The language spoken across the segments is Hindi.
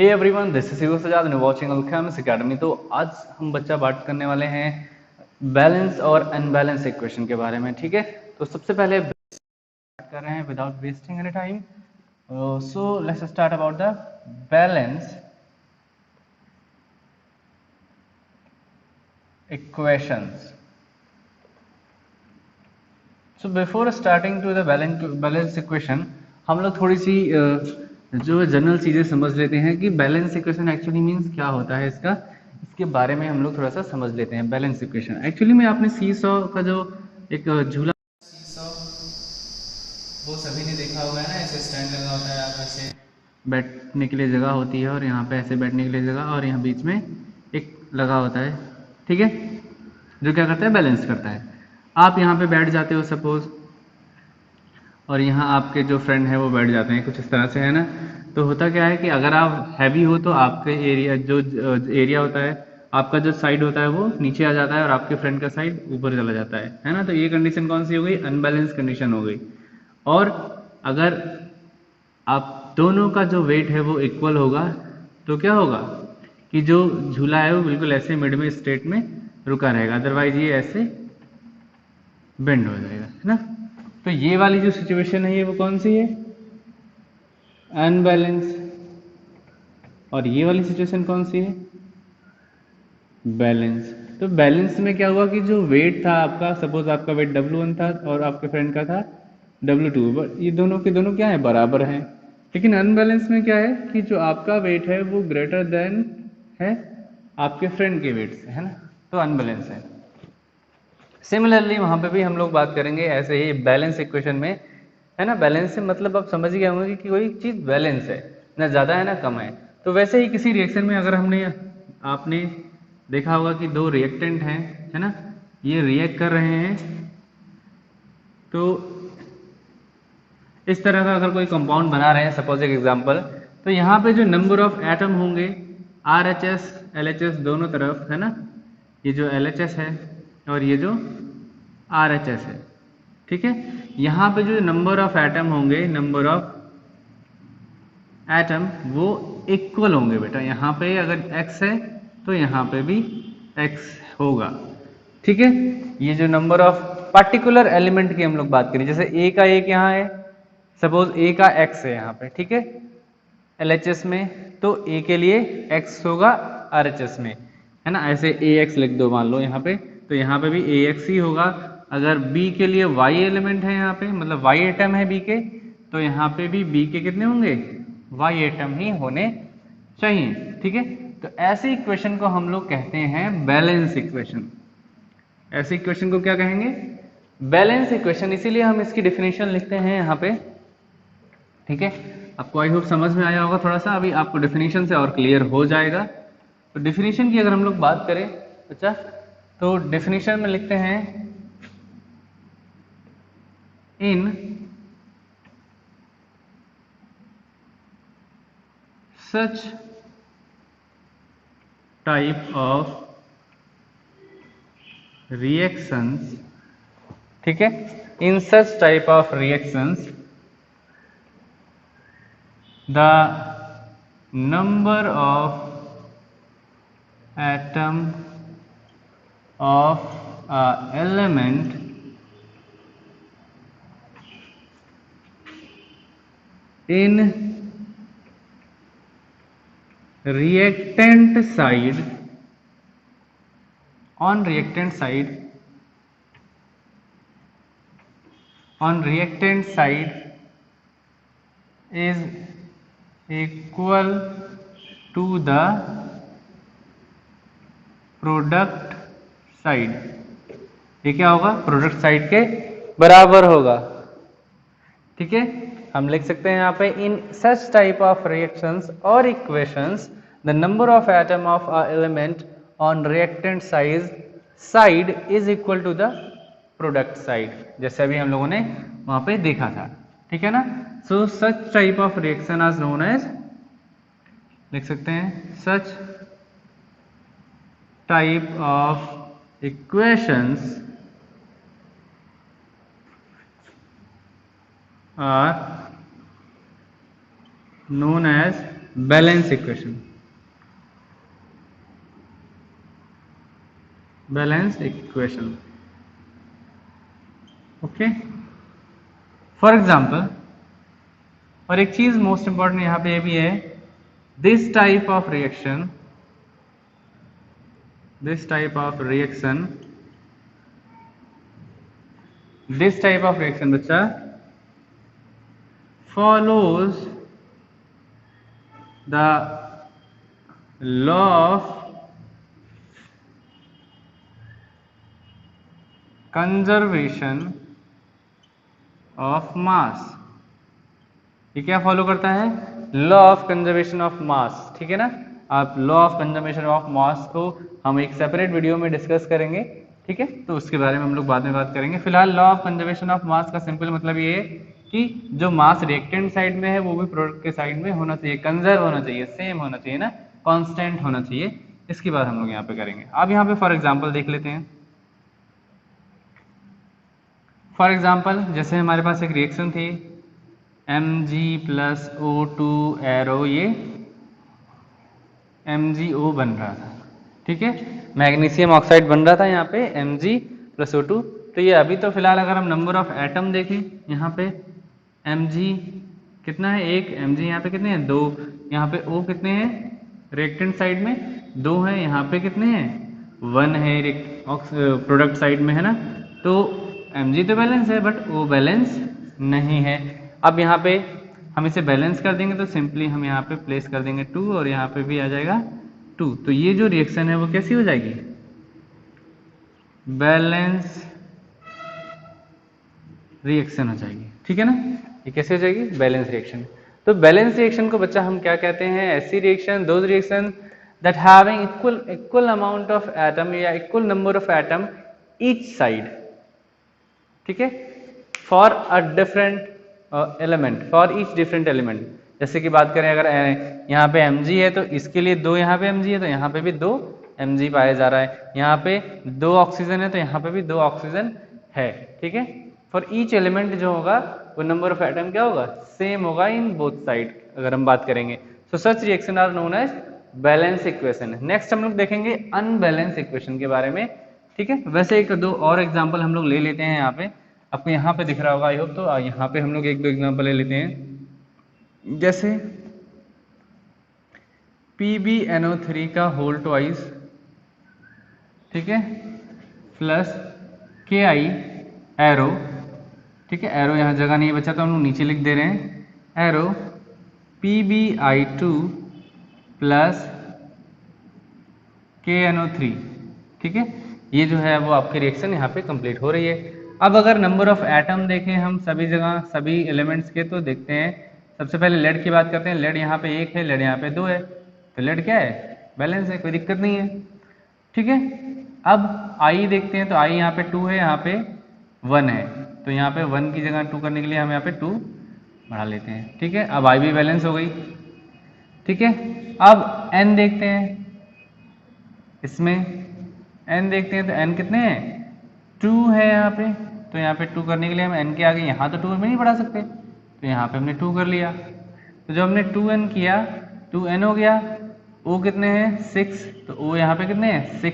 Hey everyone, this is Sajjad and watching Alchemist Academy. तो आज हम बच्चा बात करने वाले हैं बैलेंस और अनबैलेंस इक्वेशन के बारे में। ठीक है, तो सबसे पहले स्टार्ट कर रहे हैं without wasting any time. So let's start about the balance equations. So before starting to the balance equation, हम लोग थोड़ी सी जो जनरल चीज़ें समझ लेते हैं कि बैलेंस इक्वेशन एक्चुअली मीन्स क्या होता है इसके बारे में हम लोग थोड़ा सा समझ लेते हैं। बैलेंस इक्वेशन एक्चुअली में आपने सी सॉ का जो एक झूला सी सॉ वो सभी ने देखा होगा है ना, ऐसे स्टैंड लगा होता है, आप ऐसे बैठने के लिए जगह होती है और यहाँ पे ऐसे बैठने के लिए जगह और यहाँ बीच में एक लगा होता है। ठीक है, जो क्या करता है, बैलेंस करता है। आप यहाँ पे बैठ जाते हो सपोज, और यहाँ आपके जो फ्रेंड है वो बैठ जाते हैं कुछ इस तरह से, है ना। तो होता क्या है कि अगर आप हैवी हो तो आपके एरिया जो एरिया होता है, आपका जो साइड होता है वो नीचे आ जाता है और आपके फ्रेंड का साइड ऊपर चला जाता है ना। तो ये कंडीशन कौन सी हो गई, अनबैलेंस कंडीशन हो गई। और अगर आप दोनों का जो वेट है वो इक्वल होगा तो क्या होगा कि जो झूला है वो बिल्कुल ऐसे मिड में स्ट्रेट में रुका रहेगा, अदरवाइज ये ऐसे बेंड हो जाएगा, है ना। तो ये वाली जो सिचुएशन है ये वो कौन सी है, अनबैलेंस। और ये वाली सिचुएशन कौन सी है, बैलेंस। तो बैलेंस में क्या हुआ कि जो वेट था आपका, सपोज आपका वेट W1 था और आपके फ्रेंड का था W2, ये दोनों के दोनों क्या है, बराबर हैं। लेकिन अनबैलेंस में क्या है कि जो आपका वेट है वो ग्रेटर देन है आपके फ्रेंड के वेट से, है ना। तो अनबैलेंस है। सिमिलरली वहां पे भी हम लोग बात करेंगे ऐसे ही बैलेंस इक्वेशन में, है ना। बैलेंस से मतलब आप समझ गए होंगे कि कोई चीज बैलेंस है, ना ज्यादा है ना कम है। तो वैसे ही किसी रिएक्शन में अगर हमने आपने देखा होगा कि दो रिएक्टेंट हैं, है ना, ये रिएक्ट कर रहे हैं। तो इस तरह का अगर कोई कंपाउंड बना रहे हैं, सपोज एक एग्जांपल, तो यहाँ पे जो नंबर ऑफ एटम होंगे RHS LHS दोनों तरफ, है ना, ये जो LHS है और ये जो RHS है, ठीक है। यहाँ पे जो नंबर ऑफ एटम होंगे, नंबर ऑफ एटम वो इक्वल होंगे बेटा। यहाँ पे अगर x है तो यहाँ पे भी x होगा, ठीक है। ये जो नंबर ऑफ पर्टिकुलर एलिमेंट की हम लोग बात करें, जैसे A का एक यहाँ है, सपोज A का x है यहाँ पे, ठीक है, LHS में, तो A के लिए x होगा RHS में, है ना। ऐसे AX लिख दो मान लो यहाँ पे, तो यहाँ पे भी AX ही होगा। अगर B के लिए Y एलिमेंट है यहाँ पे, मतलब Y एटम है B के, तो यहाँ पे भी B के कितने होंगे, Y एटम ही होने चाहिए, ठीक है। तो ऐसी इक्वेशन को हम लोग कहते हैं बैलेंस इक्वेशन। ऐसी इक्वेशन को क्या कहेंगे, बैलेंस इक्वेशन। इसीलिए हम इसकी डेफिनेशन लिखते हैं यहाँ पे, ठीक है। आपको आई होप समझ में आया होगा थोड़ा सा, अभी आपको डेफिनेशन से और क्लियर हो जाएगा। तो डेफिनेशन की अगर हम लोग बात करें अच्छा, तो डेफिनेशन में लिखते हैं in such type of reactions, ठीक है, in such type of reactions the number of atom of a element in reactant side on reactant side is equal to the product side. ये क्या होगा, प्रोडक्ट साइड के बराबर होगा, ठीक है। हम लिख सकते हैं यहाँ पे in such type of reactions और equations the number of atom of a element on reactant side is equal to the product side, जैसे अभी हम लोगों ने वहां पे देखा था, ठीक है ना। सो सच टाइप ऑफ रिएक्शन आज नोन एज, लिख सकते हैं सच type of equations are known as balance equation, balance equation. Okay, for example, और एक चीज मोस्ट इंपॉर्टेंट यहां पे ये भी है, this type of reaction, this type of reaction, this type of reaction बच्चा follows the law of conservation of mass। ये क्या फॉलो करता है? Law of conservation of mass. ठीक है ना, आप law of conservation of mass को हम एक सेपरेट वीडियो में डिस्कस करेंगे। ठीक है, तो उसके बारे में हम लोग बाद में बात करेंगे। फिलहाल law of conservation of mass का सिंपल मतलब ये है कि जो मास रिएक्टेंट साइड में है वो भी प्रोडक्ट के साइड में होना चाहिए, कंजर्व होना चाहिए, सेम होना चाहिए ना, कांस्टेंट होना चाहिए। इसकी बात हम लोग यहाँ पे करेंगे। अब यहाँ पे फॉर एग्जांपल देख लेते हैं। फॉर एग्जांपल जैसे हमारे पास एक रिएक्शन थी Mg+O2 एरो, ये MgO बन रहा था। ठीक है, मैग्नीशियम ऑक्साइड बन रहा था यहाँ पे Mg+O2। तो ये अभी तो फिलहाल अगर हम नंबर ऑफ एटम देखें यहाँ पे Mg कितना है, एक, Mg यहाँ पे कितने हैं, दो, यहाँ पे O कितने हैं रिएक्टेंट साइड में, दो हैं, यहाँ पे कितने हैं, वन है प्रोडक्ट साइड में, है ना। तो Mg तो बैलेंस है बट O बैलेंस नहीं है। अब यहाँ पे हम इसे बैलेंस कर देंगे तो सिंपली हम यहाँ पे प्लेस कर देंगे 2 और यहाँ पे भी आ जाएगा 2। तो ये जो रिएक्शन है वो कैसी हो जाएगी, बैलेंस रिएक्शन हो जाएगी। ठीक है ना, ये कैसे हो जाएगी, बैलेंस रिएक्शन। तो बैलेंस रिएक्शन को बच्चा हम क्या कहते हैं, ऐसी reaction, those reaction that having equal amount of atom या equal number of atom each side. ठीक है, for a different element, for each different element. जैसे कि बात करें अगर यहाँ पे Mg है तो इसके लिए दो, यहाँ पे Mg है तो यहाँ पे भी दो Mg पाया जा रहा है, यहाँ पे दो ऑक्सीजन है तो यहाँ पे भी दो ऑक्सीजन है। ठीक है, फॉर ईच एलिमेंट जो होगा वो नंबर ऑफ एटम क्या होगा, सेम होगा इन बोथ साइड अगर हम बात करेंगे। So such reaction are known as balance equation. Next हम लोग देखेंगे अनबैलेंस इक्वेशन के बारे में। ठीक है, वैसे एक दो और एग्जांपल हम लोग ले लेते हैं। यहाँ पे आपको यहाँ पे दिख रहा होगा आई होप, तो यहाँ पे हम लोग एक दो एग्जांपल ले लेते हैं। जैसे PbNO3 का होल ट्वाइस, ठीक है, प्लस Ki एरो। ठीक है, एरो यहाँ जगह नहीं बचा तो हम लोग नीचे लिख दे रहे हैं, एरो PbI2 प्लस KNO3। ठीक है, ये जो है वो आपकी रिएक्शन यहाँ पे कंप्लीट हो रही है। अब अगर नंबर ऑफ एटम देखें हम सभी जगह सभी एलिमेंट्स के, तो देखते हैं सबसे पहले लेड की बात करते हैं। लेड यहाँ पे एक है, लेड यहाँ पे दो है, तो लेड क्या है, बैलेंस है, कोई दिक्कत नहीं है। ठीक है, अब आई देखते हैं तो आई यहाँ पे 2 है, यहाँ पे 1 है, तो यहाँ पे 1 की जगह 2 करने के लिए हम यहाँ पे 2 बढ़ा लेते हैं। ठीक है, अब आई भी बैलेंस हो गई। ठीक है, अब एन देखते हैं, इसमें एन देखते हैं तो एन कितने हैं, 2 है यहाँ पे, तो यहाँ पे 2 करने के लिए हम एन के आगे यहाँ तो 2 में नहीं बढ़ा सकते, तो यहाँ पे हमने 2 कर लिया। तो जब हमने 2n किया 2n हो गया, O कितने हैं 6, तो O यहाँ पे कितने हैं 6।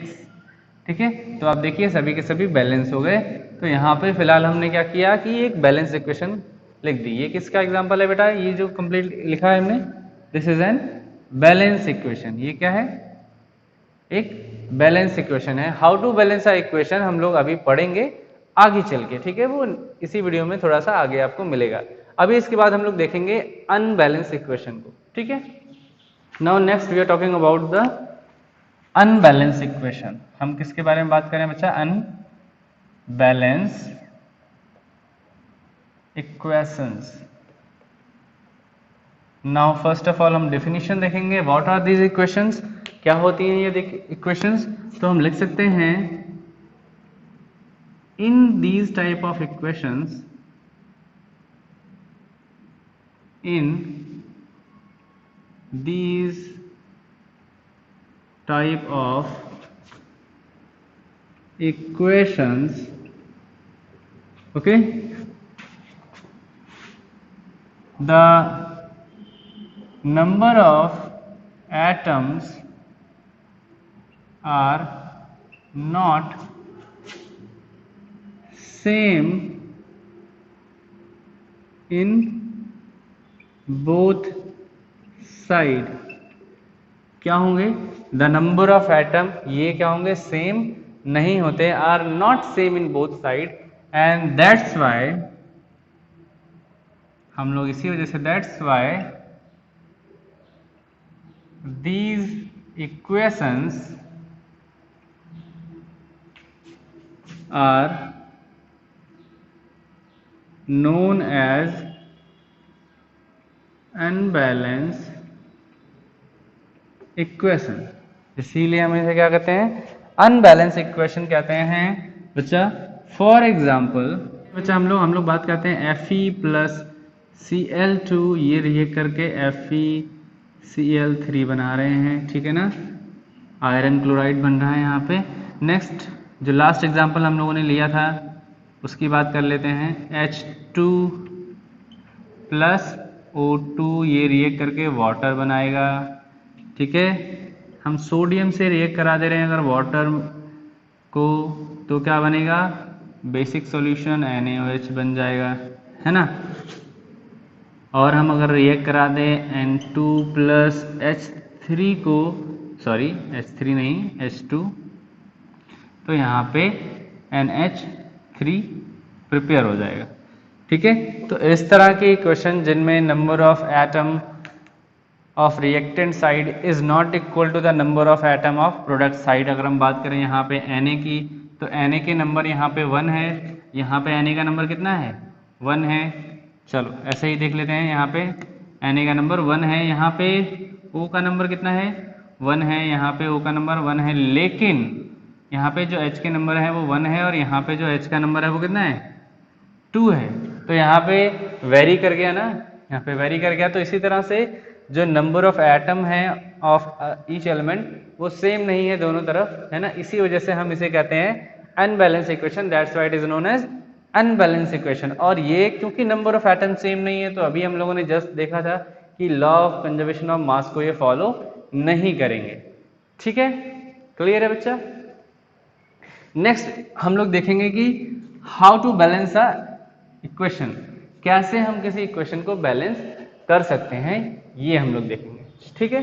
ठीक है, तो आप देखिए सभी के सभी बैलेंस हो गए। तो यहाँ पे फिलहाल हमने क्या किया कि एक बैलेंस इक्वेशन लिख दी। ये किसका एग्जाम्पल है बेटा, ये जो कंप्लीट लिखा है हमने, this is an balance equation. ये क्या है, एक बैलेंस इक्वेशन है। How to balance a equation हम लोग अभी पढ़ेंगे आगे चल के। ठीक है, वो इसी वीडियो में थोड़ा सा आगे आपको मिलेगा। अभी इसके बाद हम लोग देखेंगे अनबैलेंस इक्वेशन को। ठीक है, now next we are talking about the unbalance equation. हम किसके बारे में बात करें बच्चा, unbalance equations. Now first of all हम डेफिनेशन देखेंगे, व्हाट आर दीज इक्वेशंस, क्या होती हैं ये इक्वेशंस। तो हम लिख सकते हैं, in these type of equations, in these type of equations, okay, the number of atoms are not same in both side, क्या होंगे? द नंबर ऑफ एटम, ये क्या होंगे? सेम नहीं होते, are not same in both side, and that's why, हम लोग इसी वजह से, that's why these equations are known as unbalanced equation। इसीलिए हम इसे क्या कहते हैं? अनबैलेंस इक्वेशन कहते हैं बच्चा। फॉर एग्जाम्पल बच्चा, हम लोग बात करते हैं Fe प्लस Cl2, ये रिएक्ट करके FeCl3 बना रहे हैं, ठीक है ना? आयरन क्लोराइड बन रहा है यहाँ पे। नेक्स्ट जो लास्ट एग्जांपल हम लोगों ने लिया था उसकी बात कर लेते हैं। H2 प्लस O2, ये रिएक्ट करके वाटर बनाएगा, ठीक है? हम सोडियम से रिएक्ट करा दे रहे हैं अगर वाटर को, तो क्या बनेगा? बेसिक सॉल्यूशन NaOH बन जाएगा, है ना? और हम अगर रिएक्ट करा दें N2 प्लस H3 को, सॉरी H3 नहीं H2, तो यहाँ पे NH3 प्रिपेयर हो जाएगा, ठीक है? तो इस तरह के क्वेश्चन जिनमें number of atom of reactant side is not equal to the number of atom of product side. अगर हम बात करें यहाँ पे Na की, तो Na के नंबर यहाँ पे 1 है, यहाँ पे Na का नंबर कितना है? 1 है। चलो ऐसे ही देख लेते हैं, यहाँ पे Na का नंबर 1 है, यहाँ पे O का नंबर कितना है? 1 है, यहाँ पे O का नंबर 1 है, लेकिन यहाँ पे जो H के नंबर है वो 1 है, और यहाँ पे जो H का नंबर है वो कितना है? 2 है। तो यहाँ पे वेरी कर गया ना, यहाँ पे वेरी कर गया। तो इसी तरह से जो नंबर ऑफ एटम है ऑफ ईच एलिमेंट वो सेम नहीं है दोनों तरफ, है ना? इसी वजह से हम इसे कहते हैं unbalance equation, that's why it is known as unbalance equation. और ये क्योंकि नंबर ऑफ एटम सेम नहीं है, तो अभी हम लोगों ने जस्ट देखा था कि law of conservation of mass को ये फॉलो नहीं करेंगे, ठीक है? क्लियर है बच्चा? नेक्स्ट हम लोग देखेंगे कि how to balance a equation, कैसे हम किसी इक्वेशन को बैलेंस कर सकते हैं, ये हम लोग देखेंगे, ठीक है?